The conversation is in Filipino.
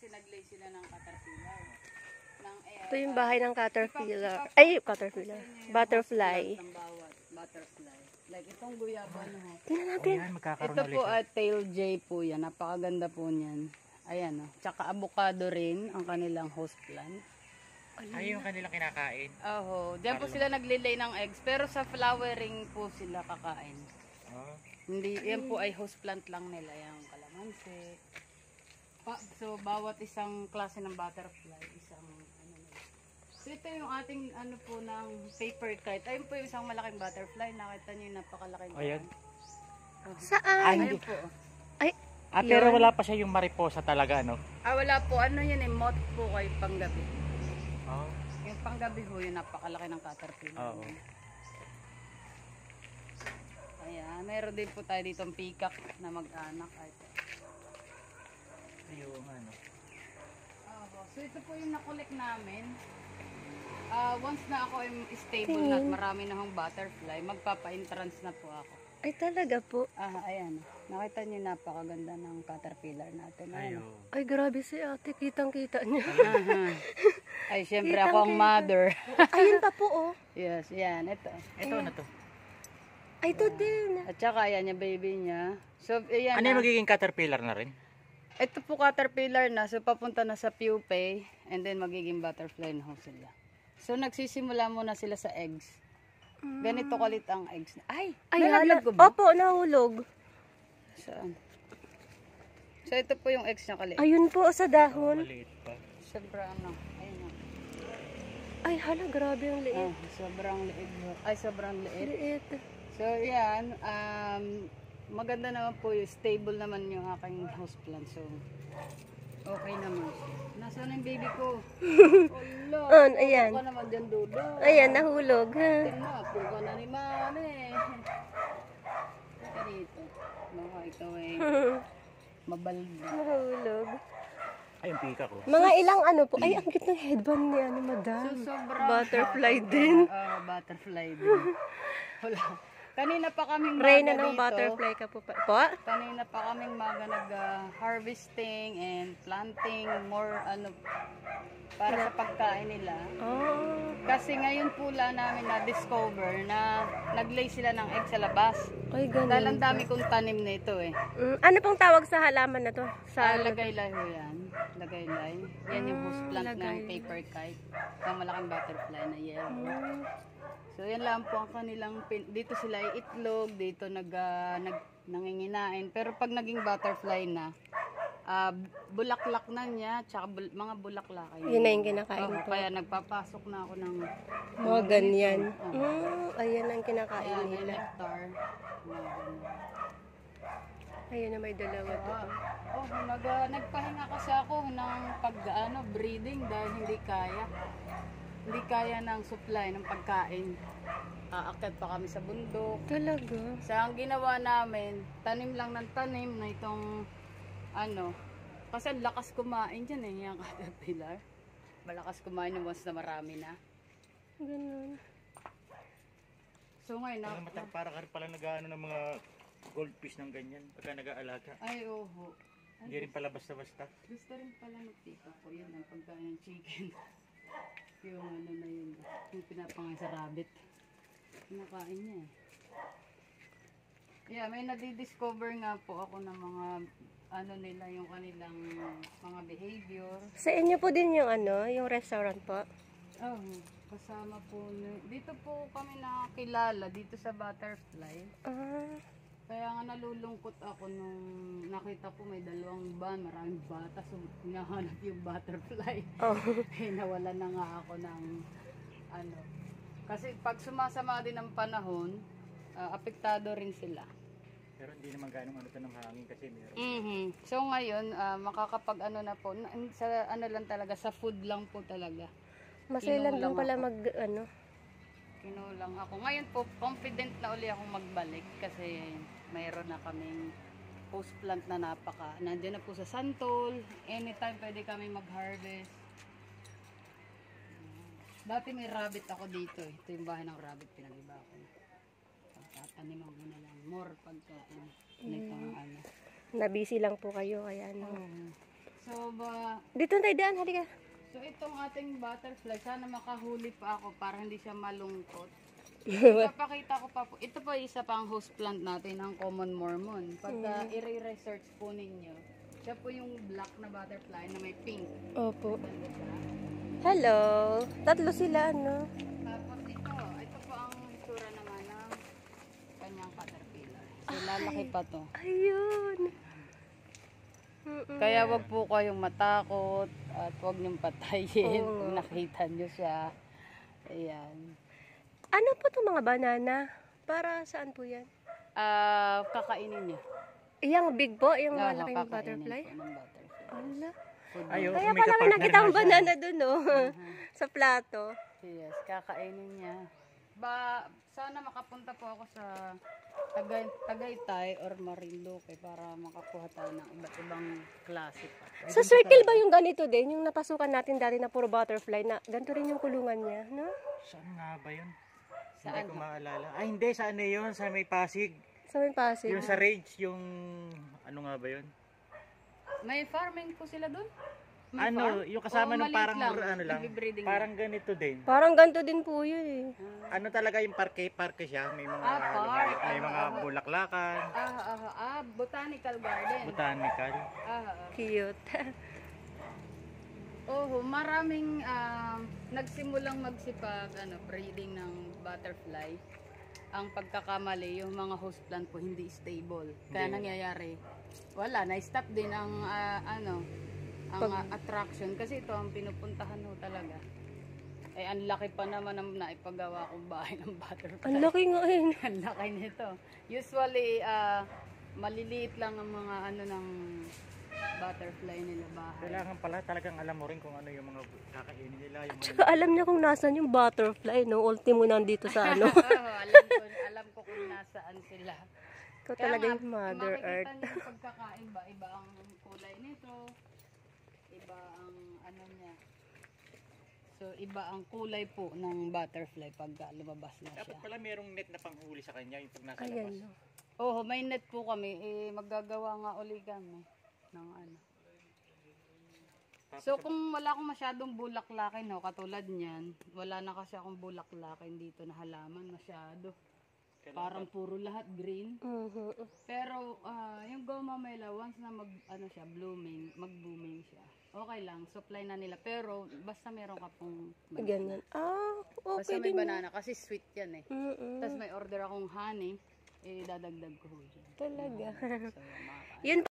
kasi nag-lay sila ng caterpillar. Ito yung bahay ng caterpillar. Ay, caterpillar. Butterfly. Ng bawat butterfly. Like itong guyabano. Tingnan natin. Ayan, magkakaroon Ito ulit po siya. at tail J po yan. Napakaganda po niyan. Ayan o. Tsaka avocado rin ang kanilang host plant. Ay, yung kanilang kinakain. Oho. Diyan po sila naglilay ng eggs. Pero sa flowering po sila kakain. Oh. Hindi, yan po ay host plant lang nila. Yung kalamansi. So, bawat isang klase ng butterfly, isang ano nila. So, ito yung ating ano po ng paper kite. Ayun po yung isang malaking butterfly. Nakita niyo yung napakalaking. Ayan. Saan? Ayun po. Ay, Pero wala pa siya yung mariposa talaga, no? Wala po. Ano yun eh, moth po kay panggabi. Oh. Yung panggabi ho, yung napakalaki ng caterpillar. Oo. Ayan, meron din po tayo ditong peacock na mag-anak. Yung ano. So ito po yung nakulik namin. Once na ako ay stable na at marami na akong butterfly, magpapa-entrance na po ako. ay talaga po. Ayan. Nakita niyo napakaganda ng caterpillar natin. Ayan. Ay, grabe si ate. Kitang-kita niya. Ay, syempre ako ang mother. Ayun pa po, oh. Yes, yan. Ito. Ito na to. Ay, ito din. At saka ayan yung baby niya. So, ayan Ano yung magiging caterpillar na rin? Ito po caterpillar na, so papunta na sa pupae and then magiging butterfly na ho sila. So nagsisimula muna sila sa eggs. Ganito kalit ang eggs. Ay, nalaglag ko ba? Opo, nahulog. Saan? So ito po yung eggs niya kalit. Ayun po, sa dahon. Maliit pa. Sobra ano, ayun o. Ay, hala, grabe yung liit. Sobrang liit. Ay, sobrang liit. Liit. So yan, maganda naman po yung stable naman yung aking houseplant. So, okay naman. Nasaan yung baby ko? On, ayan. Ka naman dyan, Dodo. Ayan, nahulog. Ha? Tingnan, puro na ni Mami. Ito dito. Baka ikaw ay mabalda. Nahulog. Ay, yung pika ko. Mga ilang ano po. Ay, ang cute ng headband ni ano, madam. So, sobrang Butterfly din. Butterfly din. Wala. Kanina pa kaming Reyna maga ng dito. butterfly ka po. Po? Kanina pa kaming maga nag-harvesting and planting more ano para sa pagkain nila. Oh. Kasi ngayon po lang namin na-discover na nag-lay sila ng egg sa labas. Ay, ganun. Dahil ang dami kong tanim na ito eh. Ano pong tawag sa halaman na to? Sa Lagaylay ho yan. Lagaylay. Yan yung host plant ng lagaylay. paper kite. Ang malaking butterfly na yellow. So yan lang po ang kanilang, dito sila ay itlog, dito nanginginain. Pero pag naging butterfly na, bulaklak na niya, tsaka mga bulaklak. Yun na yung kinakain Oo, po. kaya nagpapasok na ako ng Mga ganyan. Oo. Ayan ang kinakain Ayan, yung nila. nectar. Mga ganyan. Ayun na may dalawa to. Nagpahinga kasi ako ng breeding dahil hindi kaya. Hindi kaya ng supply ng pagkain. Aakyat pa kami sa bundok. Talaga? So ang ginawa namin, tanim lang ng tanim na itong ano, kasi lakas kumain dyan eh, yung caterpillar. Malakas kumain yung once na marami na. Ganun. So ngayon, Para ka rin pala nag-ano ng mga goldfish ng ganyan pagka nag-aalaga. ay oho. Hindi rin pala basta-basta. Gusto rin pala magtita ko yun ang pagkain ng chicken. Yung ano na yun, yung pinapangay sa rabbit. Kinakain niya eh. Yeah, may nadidiscover nga po ako ng mga ano nila, yung kanilang mga behavior. Sa inyo po din yung ano, yung restaurant po? Oh, kasama po. Dito po kami nakakilala, dito sa Butterfly. Kaya nga nalulungkot ako nung nakita ko may dalawang van, maraming bata, so hinahanap yung butterfly. Nawalan na nga ako ng ano. Kasi pag sumasama din ang panahon, apektado rin sila. Pero hindi naman ganong ano to ng hangin kasi meron. So ngayon, makakapag ano na po, sa ano lang talaga, sa food lang po talaga. Masailan din Kinulang pala ako. mag ano. Kinulang ako. Ngayon po, confident na uli akong magbalik kasi mayroon na kaming post plant na nandiyan na po sa Santol. Anytime pwede kami mag-harvest. Dati may rabbit ako dito eh. Ito yung bahay ng rabbit, pinag-iba ko. Pagtataniman ko na lang. More pagka ano. Nabisi lang po kayo kaya ano. So, Dito tayo daan, halika. so itong ating butterfly, sana makahuli pa ako para hindi siya malungkot. Ipapakita ko pa po. Ito po isa pang host plant natin, ang common mormon. Pagka i-research po ninyo, siya po yung black na butterfly na may pink. Opo. Ganda siya. Hello. Tatlo sila, no? Tapos ito po ang itsura naman ng kanyang caterpillar. So lalaki pa to. Ayun. Kaya wag po kayong matakot at wag niyong patayin Oo. kung nakita niyo siya. Ayan. Ano po itong mga banana? Para saan po yan? Kakainin niya. Yung big po, yung Oo, malaking kakainin butterfly? po ng butterfly. Ala. Ayaw, Kaya may pala may kapartner nakita akong nga siya. banana dun, no? Sa plato. Yes, kakainin niya. Sana makapunta po ako sa Tagaytay or Marinduque para makakuha tayo ng iba't ibang klase pa. Sa circle ba yung ganito din? Yung napasukan natin dati na puro butterfly na ganito rin yung kulungan niya, no? Saan nga ba yun? Saan? Hindi ko maalala. Ay, hindi. Saan na yun? Sa may Pasig. Sa may Pasig. Yung sa Rage, yung... Ano nga ba yun? May farming po sila doon? May Ano, farm? yung kasama O ng maliit parang... lang, Ano lang. nagbe-breeding Parang ganito din. Parang ganito din po yun eh. Ano talaga yung parke siya. May mga... park. May mga bulaklakan. Botanical garden. Botanical. Cute. Maraming nagsimulang magsipag breeding ng butterfly. Ang pagkakamali, yung mga host plant po hindi stable. Kaya nangyayari, wala, na-stop din ang attraction kasi ito ang pinupuntahan ho talaga. Eh ang laki pa naman ng naipagawa kong bahay ng butterfly. Ang laki nga eh. Ang laki nito. Usually maliliit lang ang mga ng butterfly nila bahay. Kailangan pala talagang alam mo rin kung ano yung mga kakainin nila. Yung mga... Tsaka alam niya kung nasan yung butterfly, no? Ultimo nandito sa ano. Alam ko kung nasaan sila. Ikaw talaga yung Mother Earth. Makikita niyo yung pagkakaiba, iba ang kulay nito, iba ang niya. So iba ang kulay po ng butterfly pag lumabas na siya. Dapat pala merong net na panghuli sa kanya yung pag nasa Ayan, labas. no? May net po kami. Maggagawa nga uli kami ng So kung wala akong masyadong bulaklakin, katulad niyan, wala na kasi akong bulaklakin dito na halaman masyado. Parang puro lahat green. Pero yung goma mela, once na mag-booming siya. Okay lang, supply na nila. Pero basta meron ka pong Ganyan. Okay basta may din. banana kasi sweet yan eh. Tapos may order akong honey, dadagdag ko dyan. Talaga. So, Yun